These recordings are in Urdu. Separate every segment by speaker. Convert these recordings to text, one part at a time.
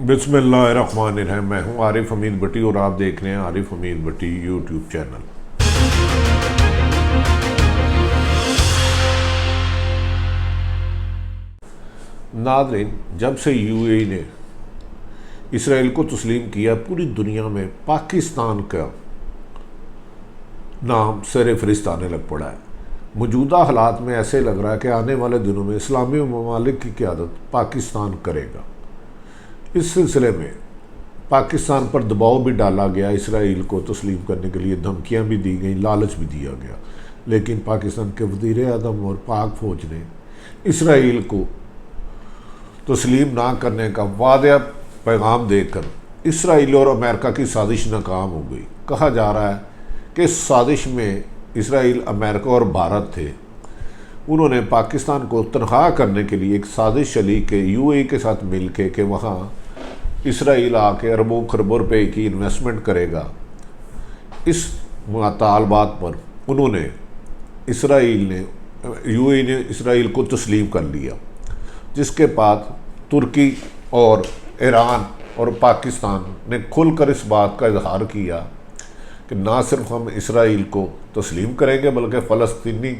Speaker 1: بسم اللہ الرحمن الرحیم۔ میں ہوں عارف حمید بٹی اور آپ دیکھ رہے ہیں عارف حمید بٹی یوٹیوب چینل۔ ناظرین، جب سے یو اے ای نے اسرائیل کو تسلیم کیا، پوری دنیا میں پاکستان کا نام سر فہرست آنے لگ پڑا ہے۔ موجودہ حالات میں ایسے لگ رہا ہے کہ آنے والے دنوں میں اسلامی ممالک کی قیادت پاکستان کرے گا۔ اس سلسلے میں پاکستان پر دباؤ بھی ڈالا گیا، اسرائیل کو تسلیم کرنے کے لیے دھمکیاں بھی دی گئیں، لالچ بھی دیا گیا، لیکن پاکستان کے وزیر اعظم اور پاک فوج نے اسرائیل کو تسلیم نہ کرنے کا واضح پیغام دے کر اسرائیل اور امریکہ کی سازش ناکام ہو گئی۔ کہا جا رہا ہے کہ اس سازش میں اسرائیل، امریکہ اور بھارت تھے۔ انہوں نے پاکستان کو تنہا کرنے کے لیے ایک سازش چلی کہ یو اے ای کے ساتھ مل کے کہ وہاں اسرائیل آ کے اربوں خربوں روپے کی انویسٹمنٹ کرے گا۔ اس مطالبات پر انہوں نے یو اے ای نے اسرائیل کو تسلیم کر لیا، جس کے بعد ترکی اور ایران اور پاکستان نے کھل کر اس بات کا اظہار کیا کہ نہ صرف ہم اسرائیل کو تسلیم کریں گے بلکہ فلسطینی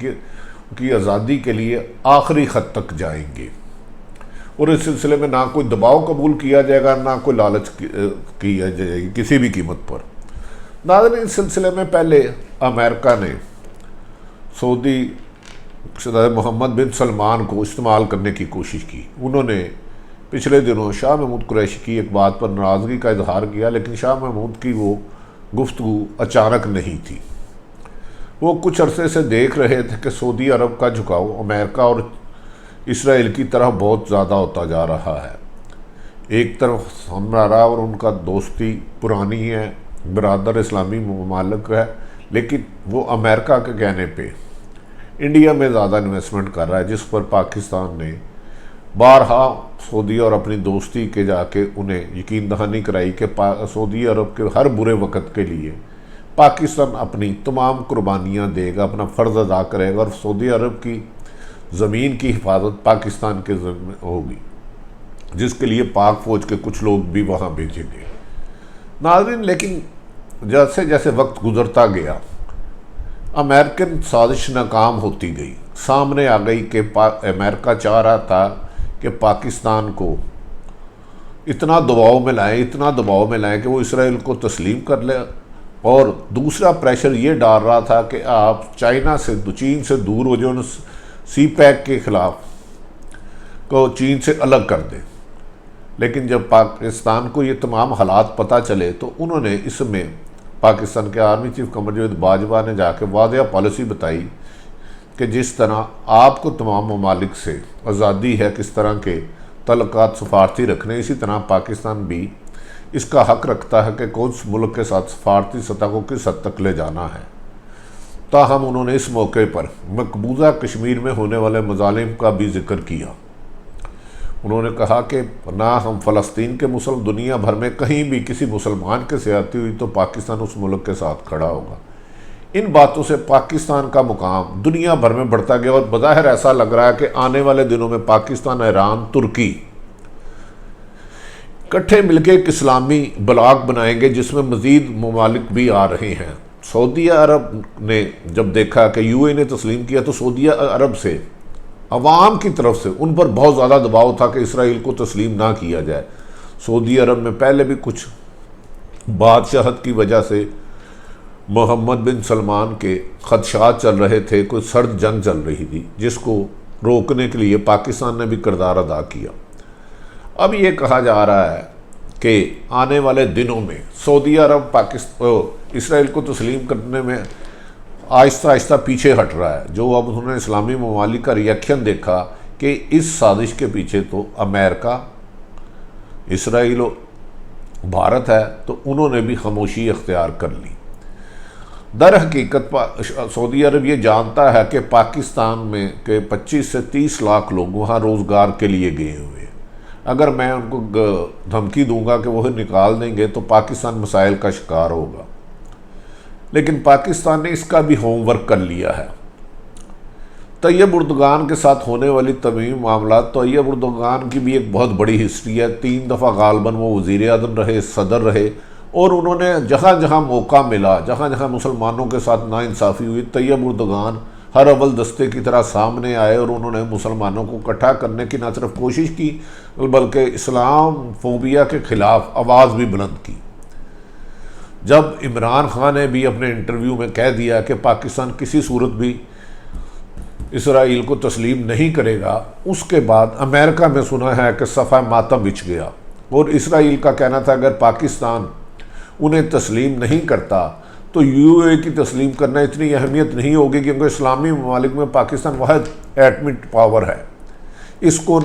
Speaker 1: کی آزادی کے لیے آخری خط تک جائیں گے، اور اس سلسلے میں نہ کوئی دباؤ قبول کیا جائے گا، نہ کوئی لالچ کیا جائے گی کسی بھی قیمت پر۔ ناظرین، اس سلسلے میں پہلے امریکہ نے سعودی صدر محمد بن سلمان کو استعمال کرنے کی کوشش کی۔ انہوں نے پچھلے دنوں شاہ محمود قریشی کی ایک بات پر ناراضگی کا اظہار کیا، لیکن شاہ محمود کی وہ گفتگو اچانک نہیں تھی۔ وہ کچھ عرصے سے دیکھ رہے تھے کہ سعودی عرب کا جھکاؤ امریکہ اور اسرائیل کی طرف بہت زیادہ ہوتا جا رہا ہے۔ ایک طرف ہمارا اور ان کا دوستی پرانی ہے، برادر اسلامی ممالک ہے، لیکن وہ امریکہ کے کہنے پہ انڈیا میں زیادہ انویسٹمنٹ کر رہا ہے، جس پر پاکستان نے بارہا سعودی اور اپنی دوستی کے جا کے انہیں یقین دہانی کرائی کہ سعودی عرب کے ہر برے وقت کے لیے پاکستان اپنی تمام قربانیاں دے گا، اپنا فرض ادا کرے گا، اور سعودی عرب کی زمین کی حفاظت پاکستان کے ذمہ ہوگی، جس کے لیے پاک فوج کے کچھ لوگ بھی وہاں بھیجیں گے۔ ناظرین، لیکن جیسے جیسے وقت گزرتا گیا، امریکن سازش ناکام ہوتی گئی۔ سامنے آ گئی کہ امریکہ چاہ رہا تھا کہ پاکستان کو اتنا دباؤ میں لائیں کہ وہ اسرائیل کو تسلیم کر لے، اور دوسرا پریشر یہ ڈال رہا تھا کہ آپ چین سے دور ہو جائیں، سی پیک کے خلاف کو چین سے الگ کر دیں۔ لیکن جب پاکستان کو یہ تمام حالات پتہ چلے تو انہوں نے اس میں پاکستان کے آرمی چیف قمر جاوید باجوہ نے جا کے واضح پالیسی بتائی کہ جس طرح آپ کو تمام ممالک سے آزادی ہے کس طرح کے تعلقات سفارتی رکھنے، اسی طرح پاکستان بھی اس کا حق رکھتا ہے کہ کون سے ملک کے ساتھ سفارتی سطح کو کس حد تک لے جانا ہے۔ تاہم انہوں نے اس موقع پر مقبوضہ کشمیر میں ہونے والے مظالم کا بھی ذکر کیا۔ انہوں نے کہا کہ نہ ہم فلسطین کے دنیا بھر میں کہیں بھی کسی مسلمان کے زیادتی ہوئی تو پاکستان اس ملک کے ساتھ کھڑا ہوگا۔ ان باتوں سے پاکستان کا مقام دنیا بھر میں بڑھتا گیا، اور بظاہر ایسا لگ رہا ہے کہ آنے والے دنوں میں پاکستان، ایران، ترکی اکٹھے مل کے ایک اسلامی بلاک بنائیں گے، جس میں مزید ممالک بھی آ رہے ہیں۔ سعودی عرب نے جب دیکھا کہ یو اے نے تسلیم کیا تو سعودی عرب سے عوام کی طرف سے ان پر بہت زیادہ دباؤ تھا کہ اسرائیل کو تسلیم نہ کیا جائے۔ سعودی عرب میں پہلے بھی کچھ بادشاہت کی وجہ سے محمد بن سلمان کے خدشات چل رہے تھے، کوئی سرد جنگ چل رہی تھی، جس کو روکنے کے لیے پاکستان نے بھی کردار ادا کیا۔ اب یہ کہا جا رہا ہے کہ آنے والے دنوں میں سعودی عرب اسرائیل کو تسلیم کرنے میں آہستہ آہستہ پیچھے ہٹ رہا ہے۔ جو اب انہوں نے اسلامی ممالک کا ریئیکشن دیکھا کہ اس سازش کے پیچھے تو امریکہ، اسرائیل و بھارت ہے، تو انہوں نے بھی خاموشی اختیار کر لی۔ در حقیقت سعودی عرب یہ جانتا ہے کہ پاکستان میں کہ 25 سے 30 لاکھ لوگ وہاں روزگار کے لیے گئے ہوئے ہیں۔ اگر میں ان کو دھمکی دوں گا کہ وہ نکال دیں گے تو پاکستان مسائل کا شکار ہوگا، لیکن پاکستان نے اس کا بھی ہوم ورک کر لیا ہے۔ طیب اردگان کے ساتھ ہونے والی تمام معاملات، طیب اردگان کی بھی ایک بہت بڑی ہسٹری ہے۔ 3 دفعہ غالباً وہ وزیر اعظم رہے، صدر رہے، اور انہوں نے جہاں جہاں موقع ملا، جہاں جہاں مسلمانوں کے ساتھ ناانصافی ہوئی، طیب اردگان ہر اول دستے کی طرح سامنے آئے اور انہوں نے مسلمانوں کو اکٹھا کرنے کی نہ صرف کوشش کی بلکہ اسلام فوبیا کے خلاف آواز بھی بلند کی۔ جب عمران خان نے بھی اپنے انٹرویو میں کہہ دیا کہ پاکستان کسی صورت بھی اسرائیل کو تسلیم نہیں کرے گا، اس کے بعد امریکہ میں سنا ہے کہ صفحہ ماتم بچھ گیا، اور اسرائیل کا کہنا تھا اگر پاکستان انہیں تسلیم نہیں کرتا تو یو اے کی تسلیم کرنا اتنی اہمیت نہیں ہوگی، کیونکہ اسلامی ممالک میں پاکستان واحد ایٹمی پاور ہے، اس کو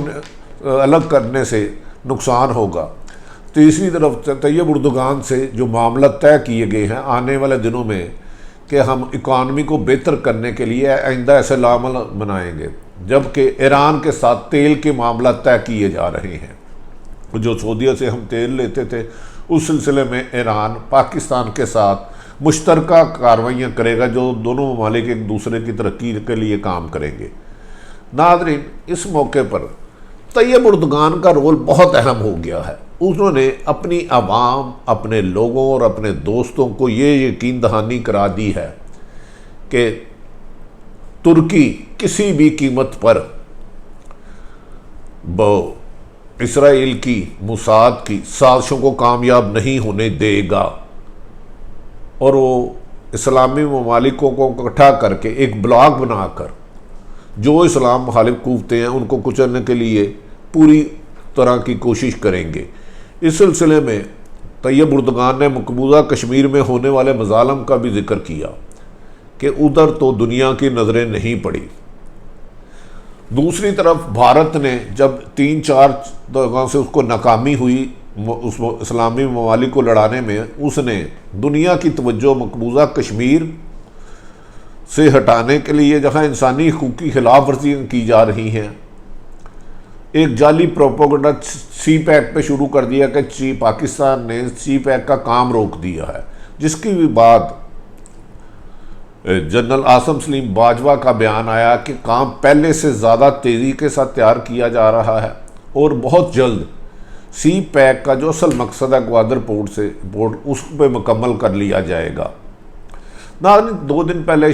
Speaker 1: الگ کرنے سے نقصان ہوگا۔ تیسری طرف طیب اردگان سے جو معاملہ طے کیے گئے ہیں آنے والے دنوں میں کہ ہم اکانومی کو بہتر کرنے کے لیے آئندہ ایسے عمل بنائیں گے، جبکہ ایران کے ساتھ تیل کے معاملہ طے کیے جا رہے ہیں۔ جو سعودیہ سے ہم تیل لیتے تھے، اس سلسلے میں ایران پاکستان کے ساتھ مشترکہ کارروائیاں کرے گا، جو دونوں ممالک ایک دوسرے کی ترقی کے لیے کام کریں گے۔ ناظرین، اس موقع پر طیب اردگان کا رول بہت اہم ہو گیا ہے۔ انہوں نے اپنی عوام، اپنے لوگوں اور اپنے دوستوں کو یہ یقین دہانی کرا دی ہے کہ ترکی کسی بھی قیمت پر اسرائیل کی موساد کی سازشوں کو کامیاب نہیں ہونے دے گا، اور وہ اسلامی ممالکوں کو اکٹھا کر کے ایک بلاک بنا کر جو اسلام مخالف قوتیں ہیں ان کو کچلنے کے لیے پوری طرح کی کوشش کریں گے۔ اس سلسلے میں طیب اردگان نے مقبوضہ کشمیر میں ہونے والے مظالم کا بھی ذکر کیا کہ ادھر تو دنیا کی نظریں نہیں پڑی۔ دوسری طرف بھارت نے جب 3-4 جگہوں سے اس کو ناکامی ہوئی اس اسلامی ممالک کو لڑانے میں، اس نے دنیا کی توجہ مقبوضہ کشمیر سے ہٹانے کے لیے جہاں انسانی حقوق کی خلاف ورزیاں کی جا رہی ہیں، ایک جعلی پروپیگنڈا سی پیک پہ شروع کر دیا کہ پاکستان نے سی پیک کا کام روک دیا ہے، جس کی بھی بعد جنرل عاصم سلیم باجوہ کا بیان آیا کہ کام پہلے سے زیادہ تیزی کے ساتھ تیار کیا جا رہا ہے اور بہت جلد سی پیک کا جو اصل مقصد ہے گوادر پورٹ اس پہ مکمل کر لیا جائے گا۔ ناظرین، 2 دن پہلے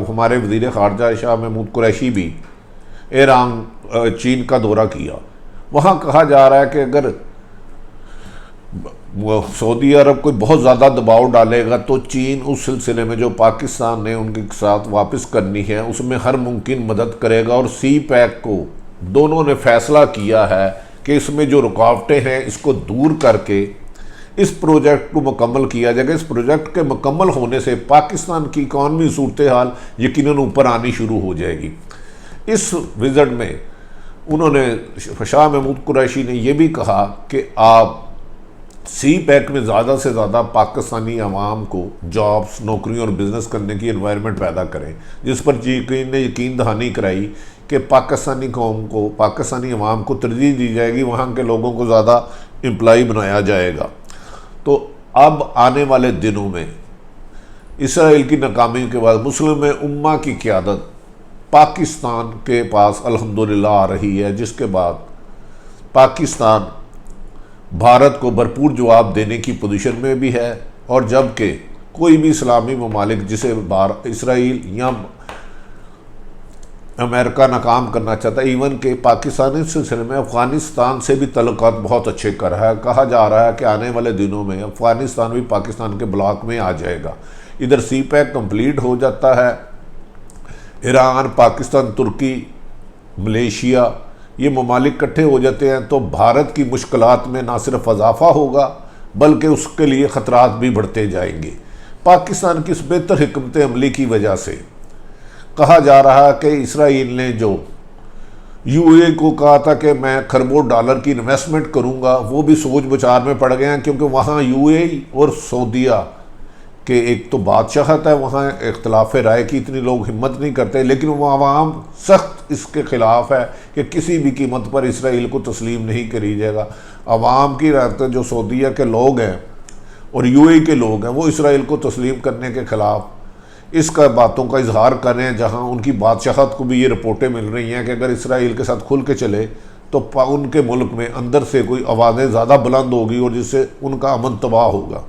Speaker 1: ہمارے وزیر خارجہ شاہ محمود قریشی بھی ایران چین کا دورہ کیا۔ وہاں کہا جا رہا ہے کہ اگر سعودی عرب کوئی بہت زیادہ دباؤ ڈالے گا تو چین اس سلسلے میں جو پاکستان نے ان کے ساتھ واپس کرنی ہے اس میں ہر ممکن مدد کرے گا، اور سی پیک کو دونوں نے فیصلہ کیا ہے کہ اس میں جو رکاوٹیں ہیں اس کو دور کر کے اس پروجیکٹ کو مکمل کیا جائے گا۔ اس پروجیکٹ کے مکمل ہونے سے پاکستان کی اکانومی صورتحال یقیناً اوپر آنی شروع ہو جائے گی۔ اس وزٹ میں انہوں نے شاہ محمود قریشی نے یہ بھی کہا کہ آپ سی پیک میں زیادہ سے زیادہ پاکستانی عوام کو جابز، نوکریوں اور بزنس کرنے کی انوائرمنٹ پیدا کریں، جس پر چین نے یقین دہانی کرائی کہ پاکستانی قوم کو، پاکستانی عوام کو ترجیح دی جائے گی، وہاں کے لوگوں کو زیادہ امپلائی بنایا جائے گا۔ تو اب آنے والے دنوں میں اسرائیل کی ناکامی کے بعد مسلم امہ کی قیادت پاکستان کے پاس الحمدللہ آ رہی ہے، جس کے بعد پاکستان بھارت کو بھرپور جواب دینے کی پوزیشن میں بھی ہے، اور جبکہ کوئی بھی اسلامی ممالک جسے اسرائیل یا امریکہ ناکام کرنا چاہتا ہے، ایون کہ پاکستان اس سلسلے میں افغانستان سے بھی تعلقات بہت اچھے کر رہا ہے۔ کہا جا رہا ہے کہ آنے والے دنوں میں افغانستان بھی پاکستان کے بلاک میں آ جائے گا۔ ادھر سی پیک کمپلیٹ ہو جاتا ہے، ایران، پاکستان، ترکی، ملیشیا یہ ممالک اکٹھے ہو جاتے ہیں تو بھارت کی مشکلات میں نہ صرف اضافہ ہوگا بلکہ اس کے لیے خطرات بھی بڑھتے جائیں گے۔ پاکستان کی اس بہتر حکمت عملی کی وجہ سے کہا جا رہا ہے کہ اسرائیل نے جو یو اے کو کہا تھا کہ میں کھربوں ڈالر کی انویسٹمنٹ کروں گا، وہ بھی سوچ بچار میں پڑ گئے ہیں، کیونکہ وہاں یو اے اور سعودیہ کہ ایک تو بادشاہت ہے، وہاں اختلاف رائے کی اتنی لوگ ہمت نہیں کرتے، لیکن وہ عوام سخت اس کے خلاف ہے کہ کسی بھی قیمت پر اسرائیل کو تسلیم نہیں کری جائے گا۔ عوام کی رائے جو سعودیہ کے لوگ ہیں اور یو اے کے لوگ ہیں وہ اسرائیل کو تسلیم کرنے کے خلاف اس کا باتوں کا اظہار کر رہے ہیں، جہاں ان کی بادشاہت کو بھی یہ رپورٹیں مل رہی ہیں کہ اگر اسرائیل کے ساتھ کھل کے چلے تو ان کے ملک میں اندر سے کوئی آوازیں زیادہ بلند ہوگی اور جس سے ان کا امن تباہ ہوگا۔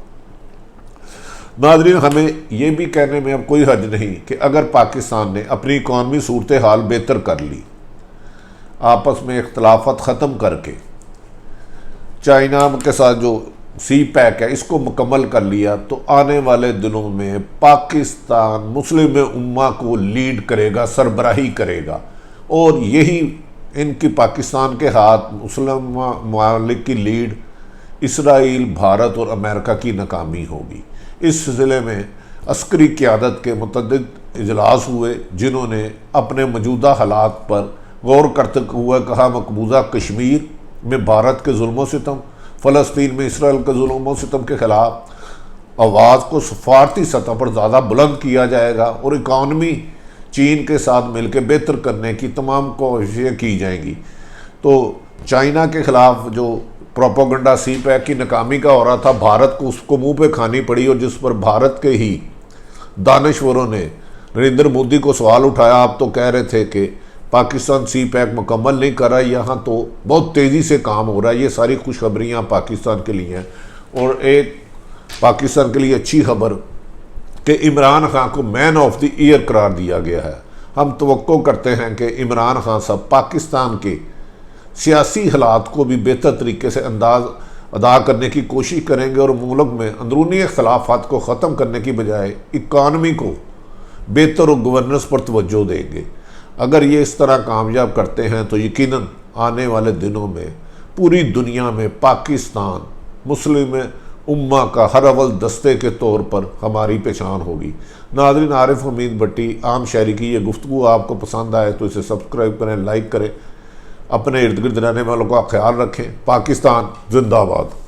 Speaker 1: ناظرین، ہمیں یہ بھی کہنے میں اب کوئی حرج نہیں کہ اگر پاکستان نے اپنی اکانومی صورتحال بہتر کر لی، آپس میں اختلافات ختم کر کے چائنا کے ساتھ جو سی پیک ہے اس کو مکمل کر لیا، تو آنے والے دنوں میں پاکستان مسلم امہ کو لیڈ کرے گا، سربراہی کرے گا، اور یہی ان کی پاکستان کے ہاتھ مسلم ممالک کی لیڈ اسرائیل، بھارت اور امریکہ کی ناکامی ہوگی۔ اس سلسلے میں عسکری قیادت کے متعدد اجلاس ہوئے، جنہوں نے اپنے موجودہ حالات پر غور کرتے ہوئے کہا مقبوضہ کشمیر میں بھارت کے ظلم و ستم، فلسطین میں اسرائیل کے ظلم و ستم کے خلاف آواز کو سفارتی سطح پر زیادہ بلند کیا جائے گا، اور اکانومی چین کے ساتھ مل کے بہتر کرنے کی تمام کوششیں کی جائیں گی۔ تو چائنا کے خلاف جو پروپیگنڈا سی پیک کی ناکامی کا ہو رہا تھا، بھارت کو اس کو منہ پہ کھانی پڑی، اور جس پر بھارت کے ہی دانشوروں نے نریندر مودی کو سوال اٹھایا۔ آپ تو کہہ رہے تھے کہ پاکستان سی پیک مکمل نہیں کر رہا، یہاں تو بہت تیزی سے کام ہو رہا ہے۔ یہ ساری خوشخبریاں پاکستان کے لیے ہیں، اور ایک پاکستان کے لیے اچھی خبر کہ عمران خان کو مین آف دی ایئر قرار دیا گیا ہے۔ ہم توقع کرتے ہیں کہ عمران خان صاحب پاکستان کے سیاسی حالات کو بھی بہتر طریقے سے ادا کرنے کی کوشش کریں گے، اور ملک میں اندرونی اختلافات کو ختم کرنے کی بجائے اکانومی کو بہتر اور گورننس پر توجہ دیں گے۔ اگر یہ اس طرح کامیاب کرتے ہیں تو یقیناً آنے والے دنوں میں پوری دنیا میں پاکستان مسلم امہ کا ہر اول دستے کے طور پر ہماری پہچان ہوگی۔ ناظرین، عارف حمید بٹی عام شہری کی یہ گفتگو آپ کو پسند آئے تو اسے سبسکرائب کریں، لائک کریں، اپنے ارد گرد رہنے والوں کا خیال رکھیں۔ پاکستان زندہ باد۔